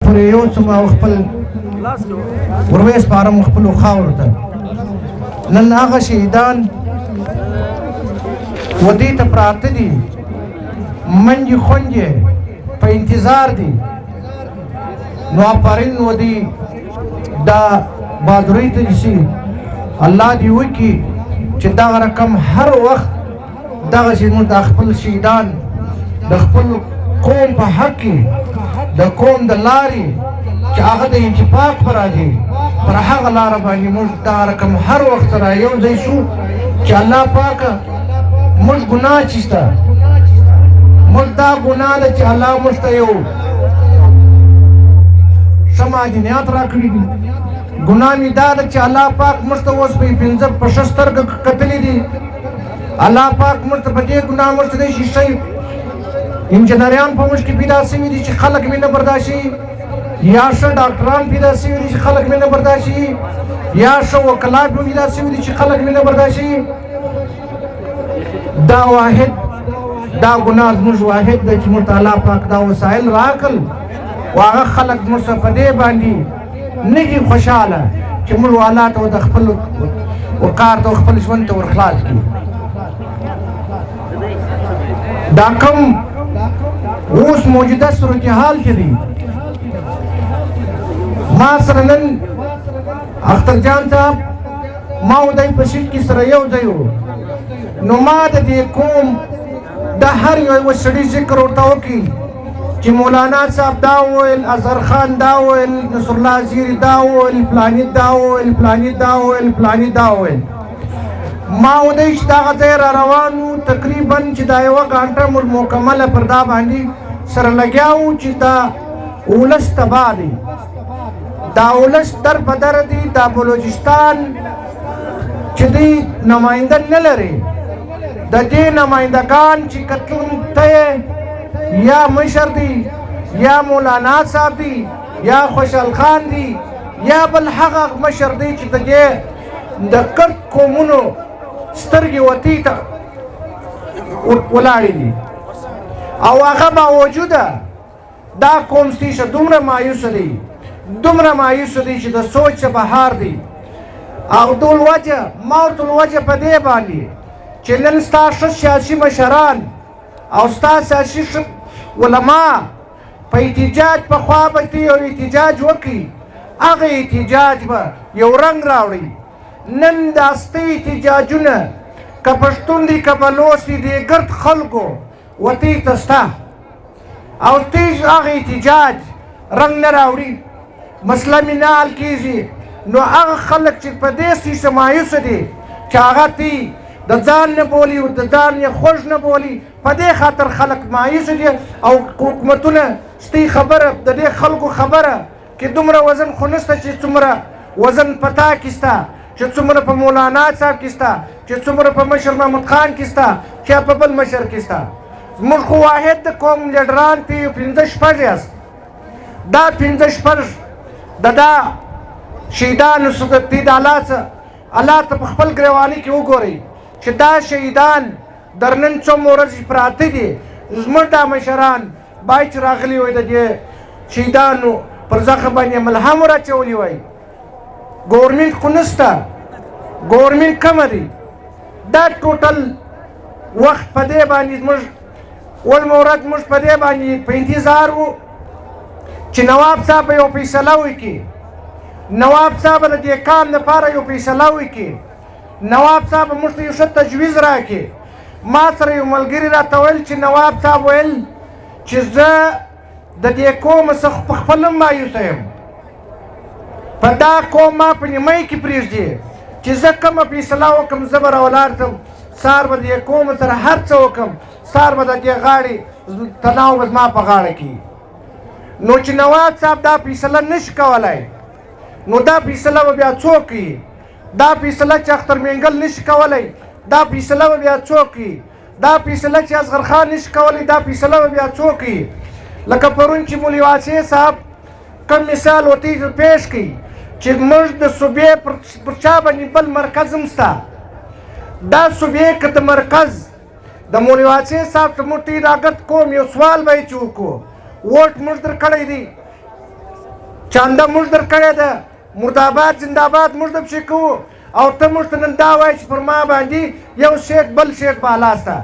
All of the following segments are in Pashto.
پورې یو څه ما خپل وروسپارم خپلو خاورو ته. نن هغه شهیدان ودې ته پراته دي، منډې خوندې په انتظار دي. نو آفرین ودې دا بهادرۍ ته شي. الله دې وکړي چې دغه رقم هر وخت دغسې موږ د خپل شهیدان د خپل قوم په حق کې د قوم د لارې چې هغه د اتفاق پر راځي پر هغه لاره باندې موږ دغه رقم هر وخت سره یو ځای شو چې الله پاکه موږ ګناه چې شته موږ دا ګناه ده چې الله موږ ته یو ښه معدنیات راکړي دي. ګناه مې دا ده چې الله پاک موږ ته اوس په ښه سترګه کتلي دي. الله پاک موږ ته په دې ګناه موږ ته دی شیشه انجینریان په موږ کې پیدا شوي دي چې خلک مې نه برداشت شي، یا ښه ډاکټران پیدا شوي دي چې خلک مې نه برداشت شي، یا ښه وکلا پیدا شوي دي چې خلک مې نه برداشت شي. دا واحد دا ګناه زموږ واحد دی چې موږ ته الله پاک دا وسایل راکړل او هغه خلک موږ ته په دې باندې نه دي خوشحاله چې موږ الله ته د خپل وقار ته خپل ژوند ته ورخلاص کړي. دا کوم اوس موجوده صورتحال کې دي. ما سره نن اختر جان صاحب ما او دی په سیټ کې سره یو ځای وو. نو ما د دې قوم د هر یو سړي ذکر ورته وکړي چې مولانا صاحب دا وویل، اظهر خان دا وویل، نصر الله زیري دا وویل، فلاني دا وویل، فلاني دا وویل، فلاني دا وویل. ما ودی چې دغه ځای را روان وو تقریبا چې دا یوه ګانټه موږ مکمله پر دا باندې سره لګیا وو چې دا ولس تباه دی، دا ولس در په در دی. دا بلوچستان چې دی نماینده نه لري، د دې نمایندګان چې کتون ته یا مشر دی یا مولانا صاحب دی یا خوشحال خان دی یا بل هغه مشر دی چې د دې د کرد قومونو سترګې وتی ته ولاړې دي او هغه باوجوده دا قوم ستیشه دومره مایوسه دی دومره مایوسه دی چې د سوچ بهار دی. او ټول وجه ما ورته وجه په دې باندې چې نن ستا ښه سیاسي مشران او ستا سیاسي علما په احتجاج پخوا به ته یو احتجاج وکړي، هغه احتجاج به یو رنګ راوړي. نن دا ستا احتجاجونه که پښتون دي که بلوچ دي د ګرد خلکو وتې ته سته او ته هغه احتجاج رنګ نه راوړي، مسله مې نه حل کېږي. نو هغه خلک چې په دې سیسه مایوسه دي چې هغه تی د ځان نه بولي او د ځان یې خوږ نه بولي، په دې خاطر خلک مایوسه دي. او حکومتونه ستی خبره د دې خلکو خبره کې دومره وزن خو نشته چې څومره وزن په تا کې سته، چې څومره په مولانا صاحب کې سته، چې څومره په مشر محمود خان کې سته، چې په بل مشر کې سته. زموږ خو واحد د قوم لیډران پې 5-6 یاست. دا 5-6 د دا شهیدانو دې د الله ته په خپل ګریواني کې وګورئ چې دا شهیدان در نن څومره ورځې پراته دي. زموږ دا مشران باید چې راغلي وای د دې شهیدانو پر زخم باندې ملهم ورچولی وای. ګورمنټ خو نشته، ګورمنټ کمه دی. دا ټوټل وخت په دې باندې زموږ ورځ موږ په دې باندې په انتظار وو چې نواب صاحب به یو فیصله وکړي، نواب صاحب د دې کام لپاره یو فیصله وکړي، نواب صاحب موږ ته یو ښه تجویز راکړي. ما سره یو ملګري راته ویل چې نواب صاحب ویل چې زه د دې قوم څخه په خپل مایوسه یم، په دا قوم ما په نیمۍ کې پرېږدي چې زه کومه فیصله وکړم زه به راولاړ شم، سهار به د دې قوم سره هر څه وکړم، سهار به د دې غاړې تناو به زما په غاړه کې. نو چې نواب صاحب دا فیصله نشي کولی نو دا فیصله به بیا څوک کوي؟ دا فیصله چې اختر مینګل نشي کولی دا فیصله به بیا څوک کوي؟ دا فیصله چې اصغر خان نشي کولی دا فیصله به بیا څوک کوي؟ لکه پرون چې مولوي واسع صاحب کوم مثال ورته پیش کړي چې موږ د صوبې پر چا باندې بل مرکز هم شته. دا صوبې که د مرکز د مولوي واسع صاحب ته موږ ته راګرد کوم یو سوال به یې چې وکړو ووټ موږ در کړی دی چانده موږ درکړې ده، مرداباد زنده‌باد موږ د پسې کوو، او ته موږ ته نن دا وایې چې پر ما باندې یو شیټ بل شیټ بالا سته،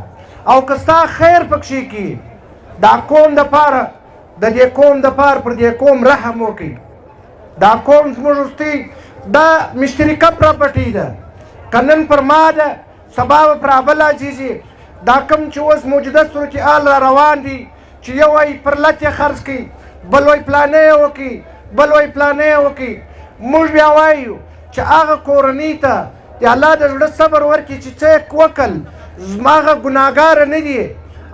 او که ستا خیر پکښې کي، دا قوم دپاره د دې قوم دپاره پر دې قوم رحم وکړئ. دا قوم زموږ وروستۍ دا مشترکه پراپرټي ده، که نن پر ما ده سبا به پر بل عزیزي. دا کوم چې اوس موجوده صورتحال را روان دي چې یو وایي پر لت یې خرڅ کړي، بل وایي پلانې یې وکړي، بل وایي پلانې یې وکړي. موږ بیا وایو چې هغه کورنۍ ته د الله د زړه صبر ورکړي چې څه یې وکړل، زما هغه ګناهګاره نه دي،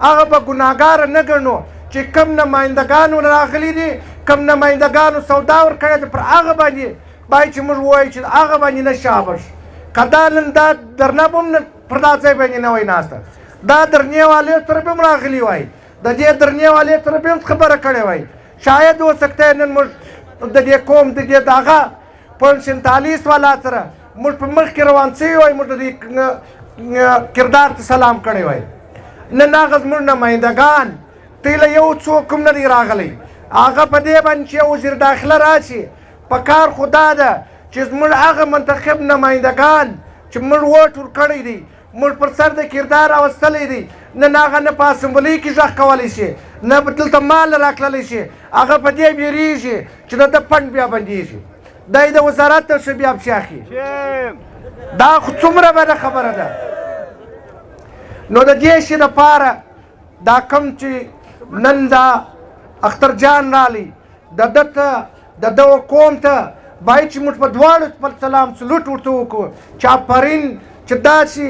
هغه به ګناهګاره نه ګڼو چې کم نمایندګانو راغلي دي، کم نمایندګانو سودا ورکړې ده، پر هغه باندې باید چې موږ ووایو چې هغه باندې نه شابش. که دا نن دا درنه به هم پر دا ځای باندې نه وای ناسته، دا درنې والې سره به هم راغلي وای، د دې درنې والې سره به هم خبره کړې وای. شاید و سکته نن موږ د دې قوم د دې د هغه 47 والا سره موږ په مخ کې روان سوي وای، موږ د دې کردار ته سلام کړی وای. نن هغه زموږ نمایندګان ته له یو څوک هم نه دی راغلی، هغه په دې باندې چې وزیر داخله راشي، په کار خو دا ده چې زموږ هغه منتخب نمایندګان چې موږ ووټ ورکړی دی، موږ پر سر د کردار راوستلی دی، نن هغه نه په اسمبلۍ کې غږ کولی شي، نه دلته مال راتللی شي، هغه په دې بیریږي چې د ده فنډ بیا بندېږي، دی د وزارت ته بیا پسې اخلي. دا خو څومره بده خبره ده. نو د دې شي دپاره دا کوم چې نن دا اختر جان رالی، د ده ته د دغه قوم ته باید چې موږ په دواړو خپل سلام سلوټ ورته وکړو چې آفرین چې داسې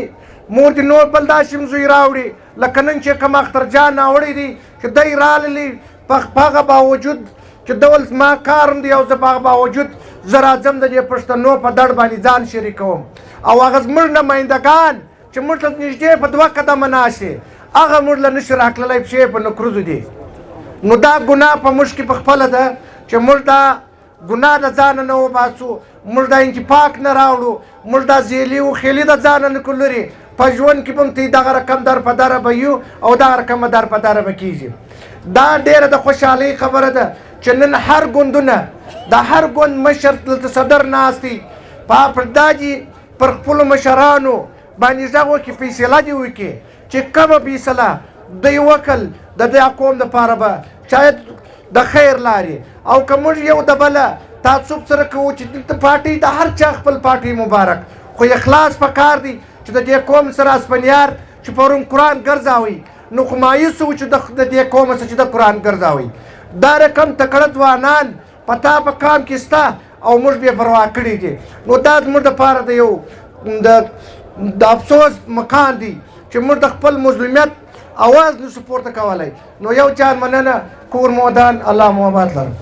مور دې نور بل داسې هم زوی راوړي لکه نن چې کوم اختر جان راوړی دی چې دی راللی، په هغه باوجود چې ډول زما کار هم دی او زه په هغه باوجود زه راځم د دې پښتنو په دړ باندې ځان شریکوم، او هغه زموږ نمایندګان چې موږ ته نږدې په 2 قدمه ناشي، هغه موږ له نشي راکړلی، پښې په نکرزو دي. نو دا ګناه په موږ کې په خپله ده چې موږ دا ګناه د ځانه نه وباسو، موږ دا انتفاق نه راوړو، موږ دا زیلي و خیلي د ځانه نه کړو لرې. په ژوند کې به هم ته دغه رقم در په دره به یو او دغه رقم در په دره به کېږي. دا ډېره د خوشحالۍ خبره ده چې نن هر ګوندونه د هر ګوند مشر دلته صدر ناست دی، په دا دي پر خپلو مشرانو باندې غږ وکړي، فیصله دې وکړي چې کومه فیصله دوی وکړل د دې قوم دپاره به شاید د خیر لارې، او که موږ یو د بله تعصب سره کوو چې دلته پارټۍ د هر چا خپل پارټۍ مبارک، خو اخلاص پکار دی چې د دې قوم سره اسپنیار چې پرون قرآن ګرځاوئ، نو خو مایوس وو چې د دې قوم سره چې د قرآن ګرځاوئ. دا رقم تکړه ځوانان په تا په کام کې شته او موږ بې پروا کړي دي. نو دا زموږ دپاره د یو د افسوس مکان دی چې موږ د خپل مظلومیت اواز نشو پورته کولی. نو یو جان مننه، کور مودان، الله مو آباد لرم.